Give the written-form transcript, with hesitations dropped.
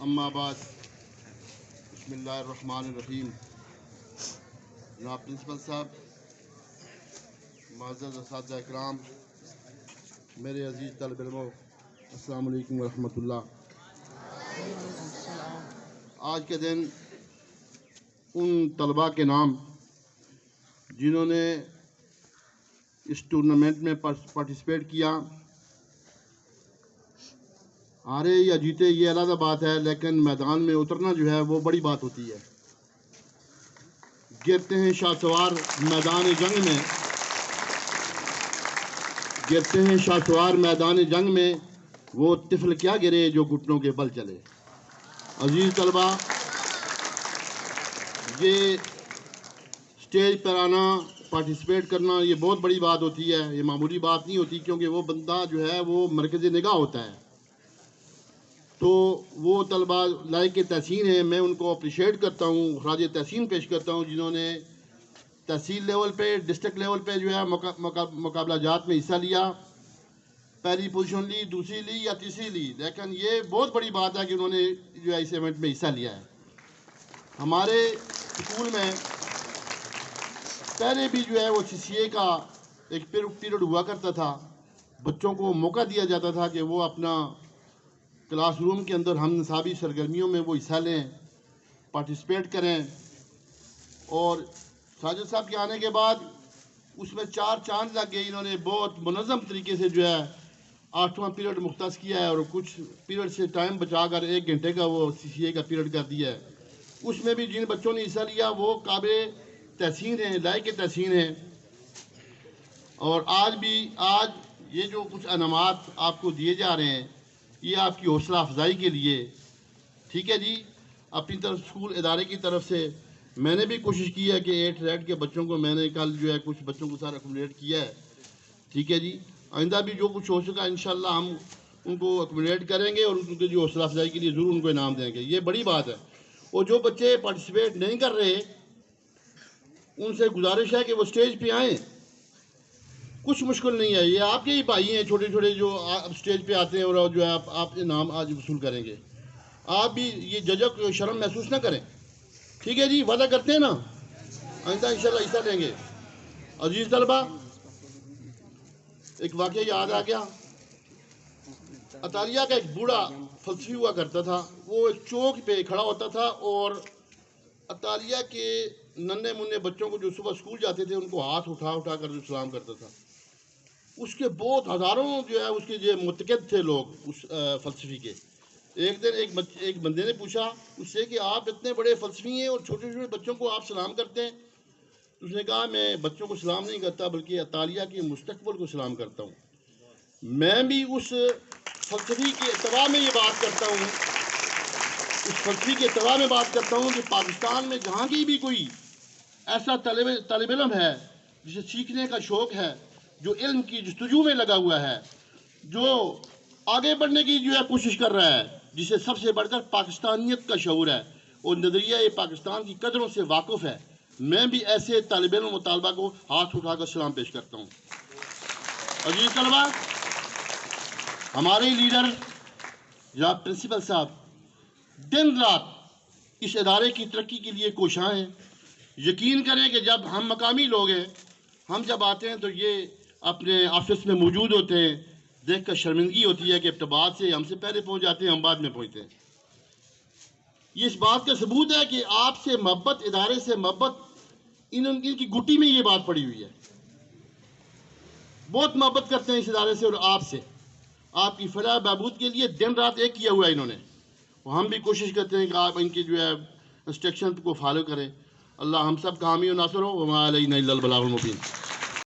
اما بعد بسم اللہ الرحمن الرحیم۔ جناب پرنسپل صاحب، معزز اساتذہ اکرام، میرے عزیز طالب علموں، السلام علیکم ورحمۃ اللہ۔ آج کے دن ان طلباء کے نام جنہوں نے اس ٹورنامنٹ میں پارٹیسپیٹ کیا، ہارے یا جیتے یہ علیحدہ بات ہے، لیکن میدان میں اترنا جو ہے وہ بڑی بات ہوتی ہے۔ گرتے ہیں شاہ سوار میدان جنگ میں، گرتے ہیں شاہ سوار میدان جنگ میں، وہ طفل کیا گرے جو گھٹنوں کے بل چلے۔ عزیز طلبہ، یہ سٹیج پر آنا، پارٹیسپیٹ کرنا، یہ بہت بڑی بات ہوتی ہے، یہ معمولی بات نہیں ہوتی، کیونکہ وہ بندہ جو ہے وہ مرکز نگاہ ہوتا ہے۔ تو وہ طلباء لائق تحسین ہیں، میں ان کو اپریشیٹ کرتا ہوں، خراج تحسین پیش کرتا ہوں، جنہوں نے تحصیل لیول پہ، ڈسٹرکٹ لیول پہ جو ہے مقابلہ جات میں حصہ لیا، پہلی پوزیشن لی، دوسری لی یا تیسری لی، لیکن یہ بہت بڑی بات ہے کہ انہوں نے جو ہے اس ایونٹ میں حصہ لیا ہے۔ ہمارے اسکول میں پہلے بھی جو ہے وہ CCA کا ایک پیریڈ ہوا کرتا تھا، بچوں کو موقع دیا جاتا تھا کہ وہ اپنا کلاس روم کے اندر ہم نصابی سرگرمیوں میں وہ حصہ لیں، پارٹیسپیٹ کریں، اور ساجد صاحب کے آنے کے بعد اس میں 4 چاند لگ گئے۔ انہوں نے بہت منظم طریقے سے جو ہے 8واں پیریڈ مختص کیا ہے، اور کچھ پیریڈ سے ٹائم بچا کر 1 گھنٹے کا وہ CCA کا پیریڈ کر دیا ہے۔ اس میں بھی جن بچوں نے حصہ لیا وہ قابل تحسین ہیں، لائق تحسین ہیں۔ اور آج یہ جو کچھ انعامات آپ کو دیے جا رہے ہیں، یہ آپ کی حوصلہ افزائی کے لیے، ٹھیک ہے جی۔ اپنی طرف اسکول ادارے کی طرف سے میں نے بھی کوشش کی ہے کہ 8 ریڈ کے بچوں کو میں نے کل جو ہے کچھ بچوں کو ساتھ اکوموڈیٹ کیا ہے، ٹھیک ہے جی۔ آئندہ بھی جو کچھ ہو سکا انشاءاللہ ہم ان کو اکوموڈیٹ کریں گے، اور ان کی جو حوصلہ افزائی کے لیے ضرور ان کو انعام دیں گے، یہ بڑی بات ہے۔ اور جو بچے پارٹیسپیٹ نہیں کر رہے، ان سے گزارش ہے کہ وہ اسٹیج پہ آئیں، کچھ مشکل نہیں ہے، یہ آپ کے ہی بھائی ہیں چھوٹے چھوٹے جو اسٹیج پہ آتے ہیں، اور جو ہے آپ انعام آج وصول کریں گے۔ آپ بھی یہ جھجک شرم محسوس نہ کریں، ٹھیک ہے جی، وعدہ کرتے ہیں نا، آئندہ انشاءاللہ حصہ لیں گے۔ عزیز طلبہ، ایک واقعہ یاد آ گیا۔ اطالیہ کا ایک بوڑھا فلسفی ہوا کرتا تھا، وہ ایک چوک پہ کھڑا ہوتا تھا، اور اطالیہ کے ننھے منھے بچوں کو جو صبح اسکول جاتے تھے ان کو ہاتھ اٹھا اٹھا کر سلام کرتا تھا۔ اس کے بہت ہزاروں جو ہے اس کے جو متقد تھے لوگ اس فلسفی کے۔ ایک دن ایک بندے نے پوچھا اس سے کہ آپ اتنے بڑے فلسفی ہیں اور چھوٹے چھوٹے بچوں کو آپ سلام کرتے ہیں؟ اس نے کہا میں بچوں کو سلام نہیں کرتا، بلکہ اطالیہ کے مستقبل کو سلام کرتا ہوں۔ میں بھی اس فلسفی کے اتباع میں یہ بات کرتا ہوں، اس فلسفی کے اتباع میں بات کرتا ہوں کہ پاکستان میں جہاں کی بھی کوئی ایسا طالب علم ہے جسے سیکھنے کا شوق ہے، جو علم کی جستجو میں لگا ہوا ہے، جو آگے بڑھنے کی جو ہے کوشش کر رہا ہے، جسے سب سے بڑھ کر پاکستانیت کا شعور ہے اور نظریہ پاکستان کی قدروں سے واقف ہے، میں بھی ایسے طالب علم و طالبہ کو ہاتھ اٹھا کر سلام پیش کرتا ہوں۔ عزیز طلبہ، ہمارے لیڈر جناب پرنسپل صاحب دن رات اس ادارے کی ترقی کے لیے کوشاں ہیں۔ یقین کریں کہ جب ہم مقامی لوگ ہیں، ہم جب آتے ہیں تو یہ اپنے آفس میں موجود ہوتے ہیں، دیکھ کر شرمندگی ہوتی ہے کہ ابتباد سے ہم سے پہلے پہنچ جاتے ہیں، ہم بعد میں پہنچتے ہیں۔ یہ اس بات کا ثبوت ہے کہ آپ سے محبت، ادارے سے محبت، ان کی گھٹی میں یہ بات پڑی ہوئی ہے۔ بہت محبت کرتے ہیں اس ادارے سے اور آپ سے، آپ کی فلاح بہبود کے لیے دن رات ایک کیا ہوا ہے انہوں نے، اور ہم بھی کوشش کرتے ہیں کہ آپ ان کی جو ہے انسٹرکشن کو فالو کریں۔ اللہ ہم سب کا حامی و ناصر ہو، وما علینا الا البلاغ المبین۔